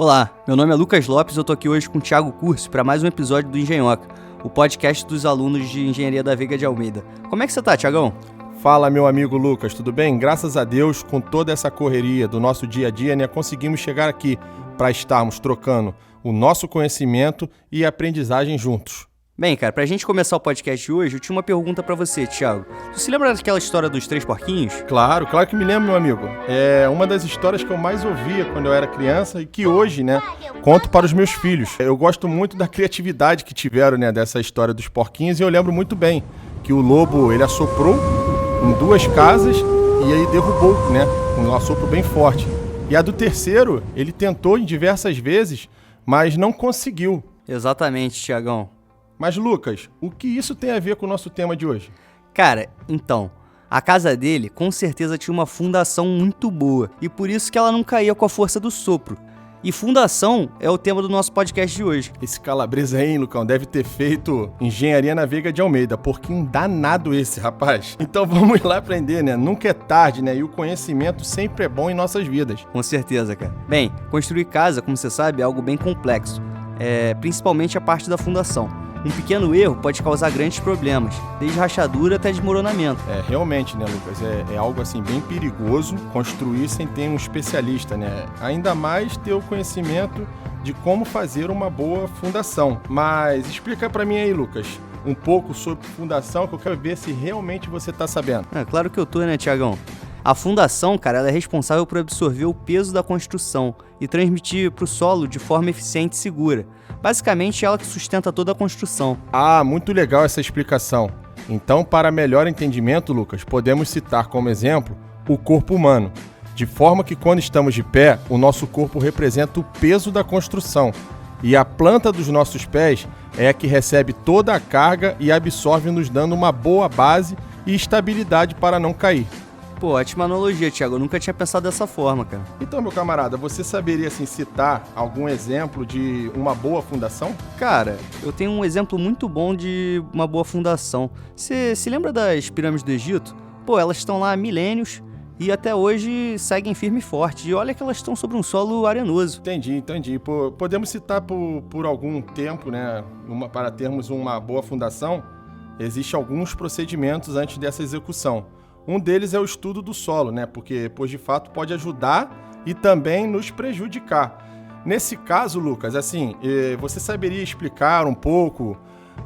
Olá, meu nome é Lucas Lopes e eu tô aqui hoje com o Thiago Curso para mais um episódio do Engenhoca, o podcast dos alunos de Engenharia da Veiga de Almeida. Como é que você tá, Thiagão? Fala, meu amigo Lucas, tudo bem? Graças a Deus, com toda essa correria do nosso dia a dia, conseguimos chegar aqui para estarmos trocando o nosso conhecimento e aprendizagem juntos. Bem, cara, pra gente começar o podcast de hoje, eu tinha uma pergunta pra você, Thiago. Tu se lembra daquela história dos 3 porquinhos? Claro que me lembro, meu amigo. É uma das histórias que eu mais ouvia quando eu era criança e que hoje, conto para os meus filhos. Eu gosto muito da criatividade que tiveram, dessa história dos porquinhos e eu lembro muito bem que o lobo, ele assoprou em 2 casas e aí derrubou, com um assopro bem forte. E a do terceiro, ele tentou em diversas vezes, mas não conseguiu. Exatamente, Thiagão. Mas, Lucas, o que isso tem a ver com o nosso tema de hoje? Cara, então, a casa dele com certeza tinha uma fundação muito boa e por isso que ela não caía com a força do sopro. E fundação é o tema do nosso podcast de hoje. Esse calabresa aí, hein, Lucão, deve ter feito Engenharia na Veiga de Almeida, porquinho danado esse, rapaz. Então vamos lá aprender, Nunca é tarde, E o conhecimento sempre é bom em nossas vidas. Com certeza, cara. Bem, construir casa, como você sabe, é algo bem complexo, principalmente a parte da fundação. Um pequeno erro pode causar grandes problemas, desde rachadura até desmoronamento. Realmente, Lucas, é algo assim bem perigoso construir sem ter um especialista, Ainda mais ter o conhecimento de como fazer uma boa fundação. Mas explica pra mim aí, Lucas, um pouco sobre fundação, que eu quero ver se realmente você tá sabendo. Claro que eu tô, Thiagão? A fundação, cara, ela é responsável por absorver o peso da construção e transmitir para o solo de forma eficiente e segura. Basicamente, ela que sustenta toda a construção. Ah, muito legal essa explicação. Então, para melhor entendimento, Lucas, podemos citar como exemplo o corpo humano, de forma que quando estamos de pé, o nosso corpo representa o peso da construção e a planta dos nossos pés é a que recebe toda a carga e absorve, nos dando uma boa base e estabilidade para não cair. Pô, ótima analogia, Thiago. Eu nunca tinha pensado dessa forma, cara. Então, meu camarada, você saberia, citar algum exemplo de uma boa fundação? Cara, eu tenho um exemplo muito bom de uma boa fundação. Você se lembra das pirâmides do Egito? Pô, elas estão lá há milênios e até hoje seguem firme e forte. E olha que elas estão sobre um solo arenoso. Entendi. Podemos citar por algum tempo, para termos uma boa fundação, existem alguns procedimentos antes dessa execução. Um deles é o estudo do solo, porque, pois de fato, pode ajudar e também nos prejudicar. Nesse caso, Lucas, você saberia explicar um pouco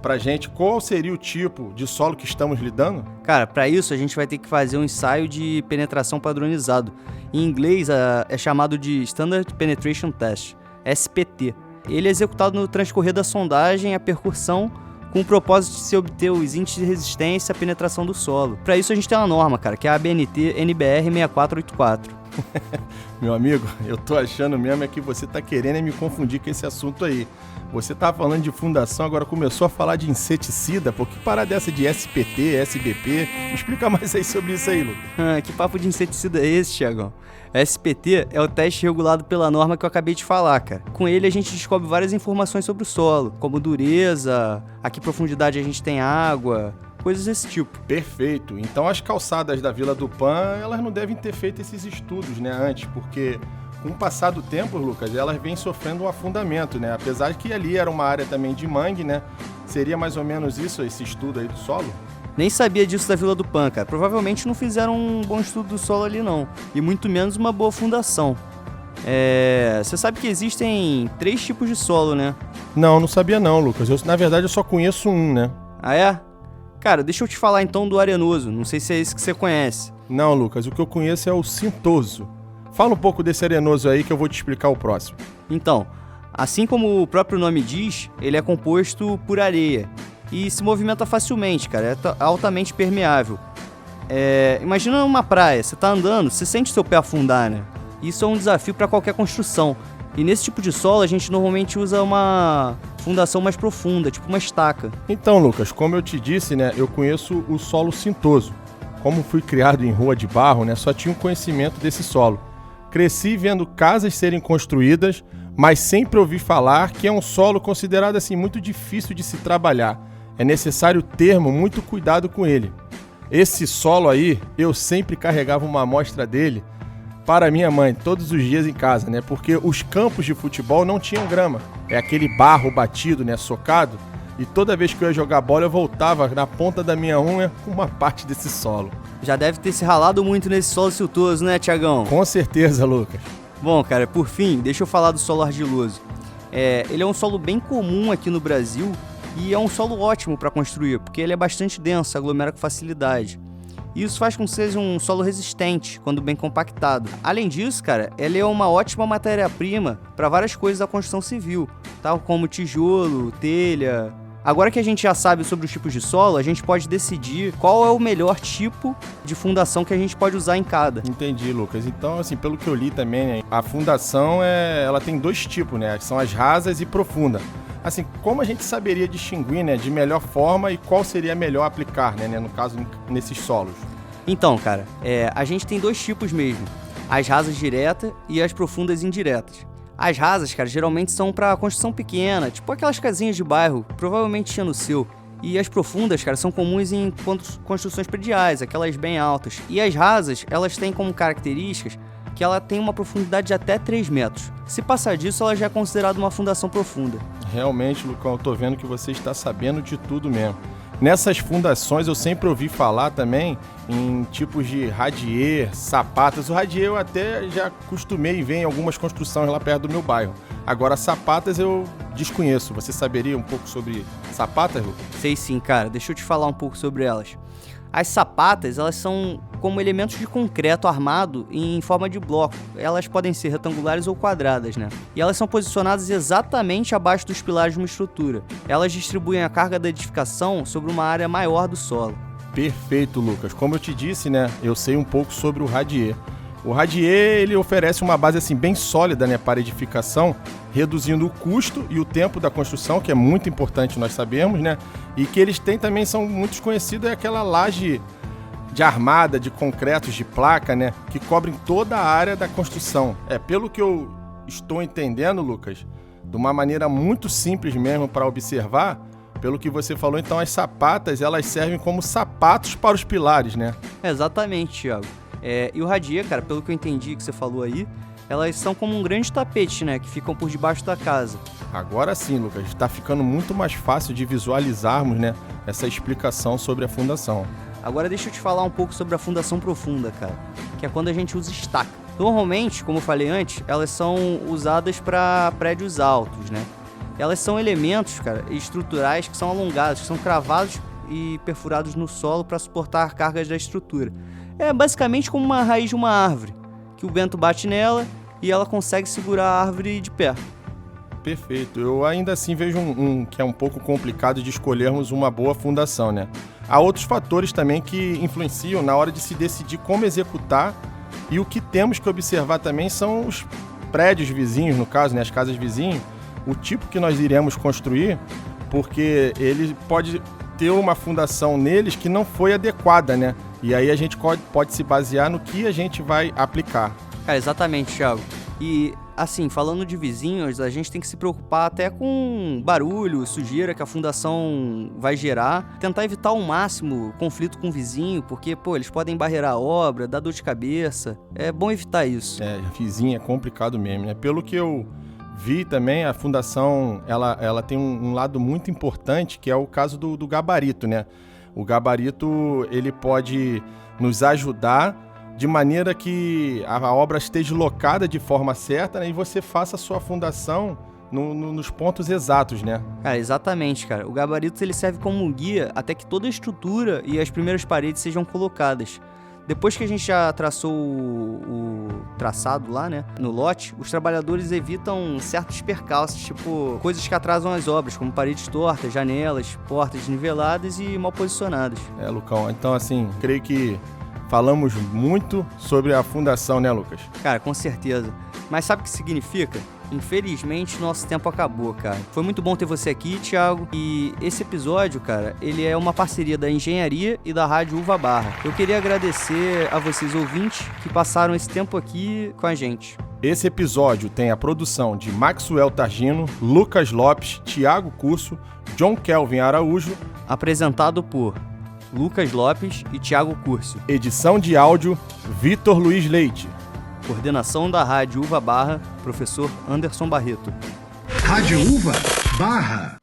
pra gente qual seria o tipo de solo que estamos lidando? Cara, para isso a gente vai ter que fazer um ensaio de penetração padronizado. Em inglês é chamado de Standard Penetration Test, SPT. Ele é executado no transcorrer da sondagem, a percussão, com o propósito de se obter os índices de resistência à penetração do solo. Para isso a gente tem uma norma, cara, que é a ABNT NBR 6484. Meu amigo, eu tô achando mesmo que você tá querendo me confundir com esse assunto aí. Você tá falando de fundação, agora começou a falar de inseticida, pô, que parada dessa de SPT, SBP? Me explica mais aí sobre isso aí, Lucas. Que papo de inseticida é esse, Thiagão? SPT é o teste regulado pela norma que eu acabei de falar, cara. Com ele a gente descobre várias informações sobre o solo, como dureza, a que profundidade a gente tem água, coisas desse tipo. Perfeito. Então as calçadas da Vila do Pan, elas não devem ter feito esses estudos, antes, porque com o passar do tempo, Lucas, elas vêm sofrendo um afundamento, Apesar de que ali era uma área também de mangue, Seria mais ou menos isso, esse estudo aí do solo? Nem sabia disso da Vila do Pan, cara. Provavelmente não fizeram um bom estudo do solo ali, não. E muito menos uma boa fundação. Você sabe que existem 3 tipos de solo, né? Não sabia não, Lucas. Na verdade, eu só conheço um, Ah, é? Cara, deixa eu te falar então do arenoso. Não sei se é esse que você conhece. Não, Lucas. O que eu conheço é o cintoso. Fala um pouco desse arenoso aí que eu vou te explicar o próximo. Então, assim como o próprio nome diz, ele é composto por areia e se movimenta facilmente, cara, é altamente permeável. Imagina uma praia, você tá andando, você sente seu pé afundar, Isso é um desafio para qualquer construção. E nesse tipo de solo a gente normalmente usa uma fundação mais profunda, tipo uma estaca. Então, Lucas, como eu te disse, eu conheço o solo cintoso. Como fui criado em rua de barro, só tinha um conhecimento desse solo. Cresci vendo casas serem construídas, mas sempre ouvi falar que é um solo considerado muito difícil de se trabalhar. É necessário termo muito cuidado com ele. Esse solo aí, eu sempre carregava uma amostra dele para minha mãe todos os dias em casa, né? Porque os campos de futebol não tinham grama. É aquele barro batido, né? Socado. E toda vez que eu ia jogar bola, eu voltava na ponta da minha unha com uma parte desse solo. Já deve ter se ralado muito nesse solo siltoso, né, Tiagão? Com certeza, Lucas. Bom, cara, por fim, deixa eu falar do solo argiloso. Ele é um solo bem comum aqui no Brasil e é um solo ótimo para construir, porque ele é bastante denso, aglomera com facilidade. E isso faz com que seja um solo resistente, quando bem compactado. Além disso, cara, ele é uma ótima matéria-prima para várias coisas da construção civil, tal como tijolo, telha. Agora que a gente já sabe sobre os tipos de solo, a gente pode decidir qual é o melhor tipo de fundação que a gente pode usar em cada. Entendi, Lucas. Então, assim, pelo que eu li também, né, a fundação ela tem dois tipos, né? Que são as rasas e profunda. Assim, como a gente saberia distinguir, né, de melhor forma e qual seria melhor aplicar, né, no caso, nesses solos? Então, cara, a gente tem dois tipos mesmo. As rasas diretas e as profundas indiretas. As rasas, cara, geralmente são para construção pequena, tipo aquelas casinhas de bairro, provavelmente tinha no seu. E as profundas, cara, são comuns em construções prediais, aquelas bem altas. E as rasas, elas têm como características que ela tem uma profundidade de até 3 metros. Se passar disso, ela já é considerada uma fundação profunda. Realmente, Lucão, eu tô vendo que você está sabendo de tudo mesmo. Nessas fundações eu sempre ouvi falar também em tipos de radier, sapatas. O radier eu até já costumei ver em algumas construções lá perto do meu bairro. Agora, sapatas eu desconheço. Você saberia um pouco sobre sapatas, Lucas? Sei sim, cara. Deixa eu te falar um pouco sobre elas. As sapatas, elas são como elementos de concreto armado em forma de bloco. Elas podem ser retangulares ou quadradas, né? E elas são posicionadas exatamente abaixo dos pilares de uma estrutura. Elas distribuem a carga da edificação sobre uma área maior do solo. Perfeito, Lucas. Como eu te disse, né, eu sei um pouco sobre o radier. O radier, ele oferece uma base assim bem sólida, né, para edificação, reduzindo o custo e o tempo da construção, que é muito importante nós sabemos, né? E que eles têm também, são muito conhecidos, é aquela laje de armada, de concretos, de placa, né, que cobrem toda a área da construção. Pelo que eu estou entendendo, Lucas, de uma maneira muito simples mesmo para observar, pelo que você falou, então as sapatas, elas servem como sapatos para os pilares, né? Exatamente, Thiago. E o radier, cara, pelo que eu entendi que você falou aí, elas são como um grande tapete, né, que ficam por debaixo da casa. Agora sim, Lucas, está ficando muito mais fácil de visualizarmos, né, essa explicação sobre a fundação. Agora deixa eu te falar um pouco sobre a fundação profunda, cara, que é quando a gente usa estaca. Normalmente, como eu falei antes, elas são usadas para prédios altos, né? Elas são elementos, cara, estruturais que são alongados, que são cravados e perfurados no solo para suportar cargas da estrutura. É basicamente como uma raiz de uma árvore, que o vento bate nela e ela consegue segurar a árvore de pé. Perfeito. Eu ainda assim vejo que é um pouco complicado de escolhermos uma boa fundação, né? Há outros fatores também que influenciam na hora de se decidir como executar, e o que temos que observar também são os prédios vizinhos, no caso, né, as casas vizinhas, o tipo que nós iremos construir, porque ele pode ter uma fundação neles que não foi adequada, né? E aí a gente pode se basear no que a gente vai aplicar. Cara, exatamente, Thiago. E, assim, falando de vizinhos, a gente tem que se preocupar até com barulho, sujeira que a fundação vai gerar. Tentar evitar ao máximo conflito com o vizinho, porque, eles podem barreirar a obra, dar dor de cabeça. É bom evitar isso. Vizinho é complicado mesmo, né? Pelo que eu vi também, a fundação, ela tem um lado muito importante, que é o caso do gabarito, né? O gabarito, ele pode nos ajudar de maneira que a obra esteja locada de forma certa, né, e você faça a sua fundação nos pontos exatos, né? Cara, exatamente, cara. O gabarito ele serve como um guia até que toda a estrutura e as primeiras paredes sejam colocadas. Depois que a gente já traçou o traçado lá, né, no lote, os trabalhadores evitam certos percalços, tipo coisas que atrasam as obras, como paredes tortas, janelas, portas desniveladas e mal posicionadas. Lucão, então assim, creio que falamos muito sobre a fundação, né, Lucas? Cara, com certeza. Mas sabe o que significa? Infelizmente, nosso tempo acabou, cara. Foi muito bom ter você aqui, Thiago. E esse episódio, cara, ele é uma parceria da Engenharia e da Rádio Uva Barra. Eu queria agradecer a vocês, ouvintes, que passaram esse tempo aqui com a gente. Esse episódio tem a produção de Maxwell Targino, Lucas Lopes, Thiago Curso, John Kelvin Araújo. Apresentado por Lucas Lopes e Thiago Curso. Edição de áudio, Vitor Luiz Leite. Coordenação da Rádio Uva Barra, professor Anderson Barreto. Rádio Uva Barra.